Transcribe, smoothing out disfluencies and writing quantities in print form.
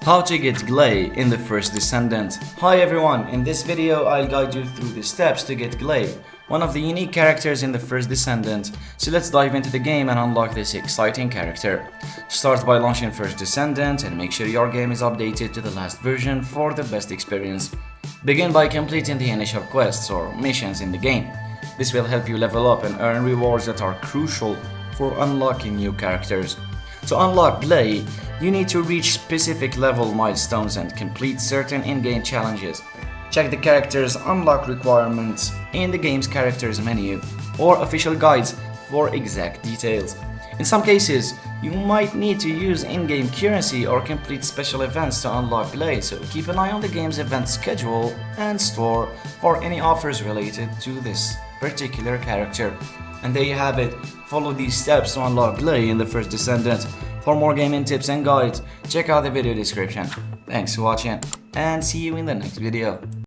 How to get Gley in the first Descendant. Hi everyone, in this video I'll guide you through the steps to get Gley, one of the unique characters in the first Descendant. So let's dive into the game and unlock this exciting character. Start by launching first Descendant and make sure your game is updated to the last version for the best experience. Begin by completing the initial quests or missions in the game. This will help you level up and earn rewards that are crucial for unlocking new characters. To unlock Gley, you need to reach specific level milestones and complete certain in-game challenges. Check the character's unlock requirements in the game's characters menu or official guides for exact details. In some cases, you might need to use in-game currency or complete special events to unlock Gley, so keep an eye on the game's event schedule and store for any offers related to this particular character. And there you have it. Follow these steps to unlock Gley in the first Descendant. For more gaming tips and guides, check out the video description. Thanks for watching and see you in the next video.